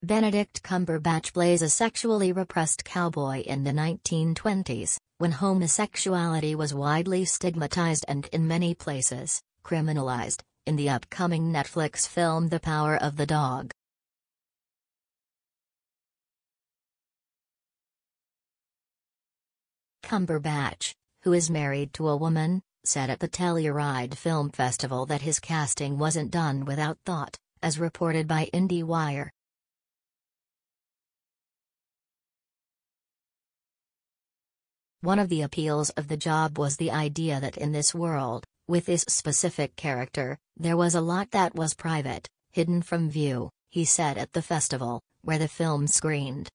Benedict Cumberbatch plays a sexually repressed cowboy in the 1920s, when homosexuality was widely stigmatized and in many places, criminalized, in the upcoming Netflix film The Power of the Dog. Cumberbatch, who is married to a woman, said at the Telluride Film Festival that his casting wasn't done without thought, as reported by IndieWire. One of the appeals of the job was the idea that in this world, with this specific character, there was a lot that was private, hidden from view, he said at the festival, where the film screened.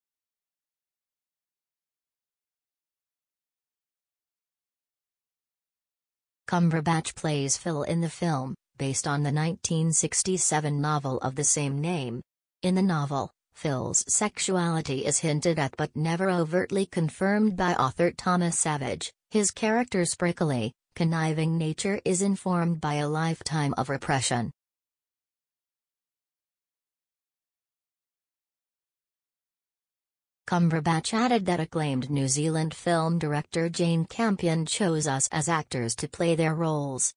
Cumberbatch plays Phil in the film, based on the 1967 novel of the same name. In the novel, Phil's sexuality is hinted at but never overtly confirmed by author Thomas Savage. His character's prickly, conniving nature is informed by a lifetime of repression. Cumberbatch added that acclaimed New Zealand film director Jane Campion chose us as actors to play their roles.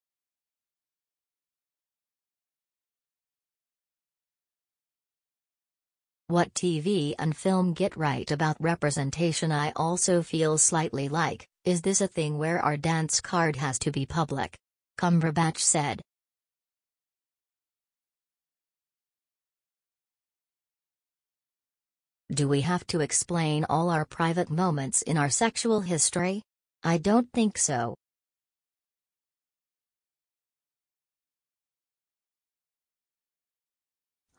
What TV and film get right about representation I also feel slightly like, is this a thing where our dance card has to be public? Cumberbatch said. Do we have to explain all our private moments in our sexual history? I don't think so.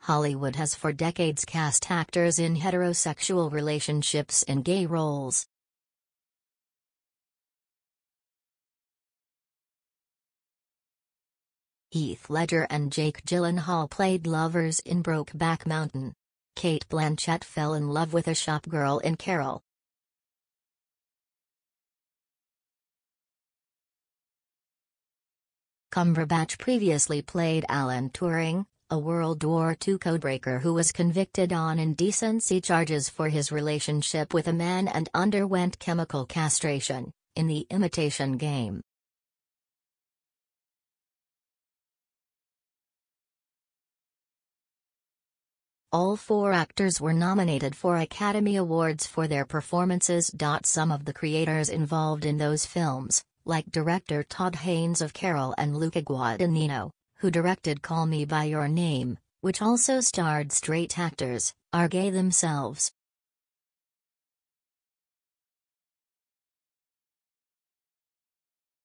Hollywood has for decades cast actors in heterosexual relationships in gay roles. Heath Ledger and Jake Gyllenhaal played lovers in Brokeback Mountain. Cate Blanchett fell in love with a shopgirl in Carol. Cumberbatch previously played Alan Turing, a World War II codebreaker who was convicted on indecency charges for his relationship with a man and underwent chemical castration, in the Imitation Game. All four actors were nominated for Academy Awards for their performances. Some of the creators involved in those films, like director Todd Haynes of Carol and Luca Guadagnino, who directed Call Me By Your Name, which also starred straight actors, are gay themselves.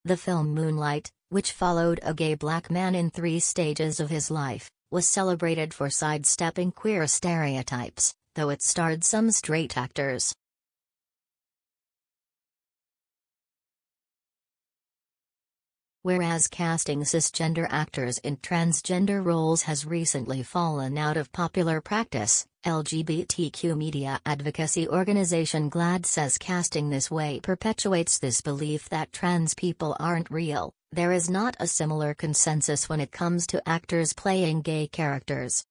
The film Moonlight, which followed a gay black man in 3 stages of his life, was celebrated for sidestepping queer stereotypes, though it starred some straight actors. Whereas casting cisgender actors in transgender roles has recently fallen out of popular practice, LGBTQ media advocacy organization GLAAD says casting this way perpetuates this belief that trans people aren't real. There is not a similar consensus when it comes to actors playing gay characters.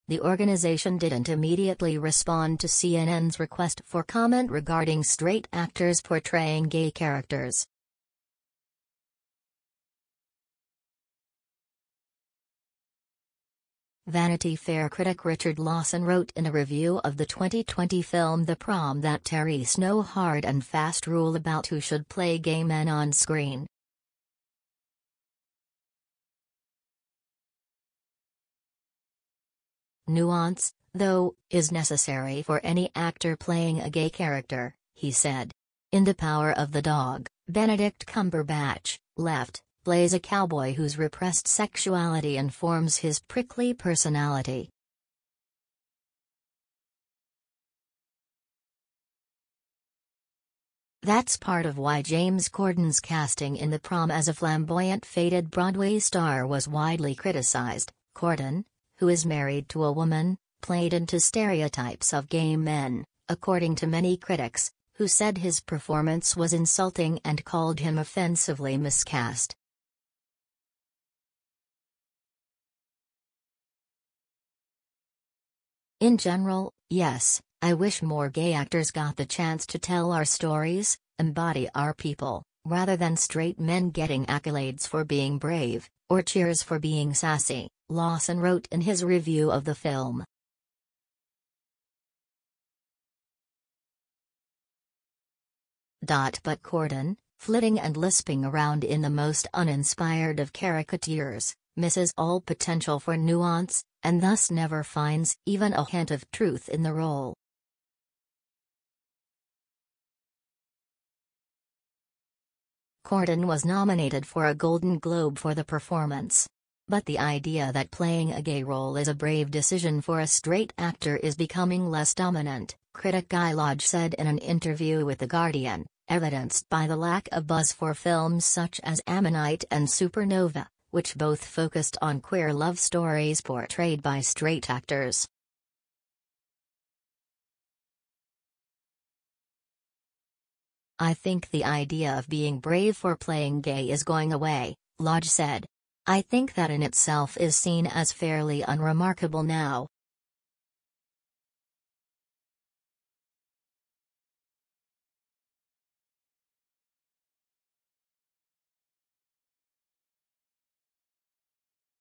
The organization didn't immediately respond to CNN's request for comment regarding straight actors portraying gay characters. Vanity Fair critic Richard Lawson wrote in a review of the 2020 film The Prom that there's no hard and fast rule about who should play gay men on screen. Nuance, though, is necessary for any actor playing a gay character, he said. In The Power of the Dog, Benedict Cumberbatch, left, plays a cowboy whose repressed sexuality informs his prickly personality. That's part of why James Corden's casting in The Prom as a flamboyant faded Broadway star was widely criticized. Corden, who is married to a woman, played into stereotypes of gay men, according to many critics, who said his performance was insulting and called him offensively miscast. In general, yes, I wish more gay actors got the chance to tell our stories, embody our people, rather than straight men getting accolades for being brave, or cheers for being sassy, Lawson wrote in his review of the film. But Corden, flitting and lisping around in the most uninspired of caricatures, misses all potential for nuance, and thus never finds even a hint of truth in the role. Corden was nominated for a Golden Globe for the performance. But the idea that playing a gay role is a brave decision for a straight actor is becoming less dominant, critic Guy Lodge said in an interview with The Guardian, evidenced by the lack of buzz for films such as Ammonite and Supernova, which both focused on queer love stories portrayed by straight actors. I think the idea of being brave for playing gay is going away, Lodge said. I think that in itself is seen as fairly unremarkable now,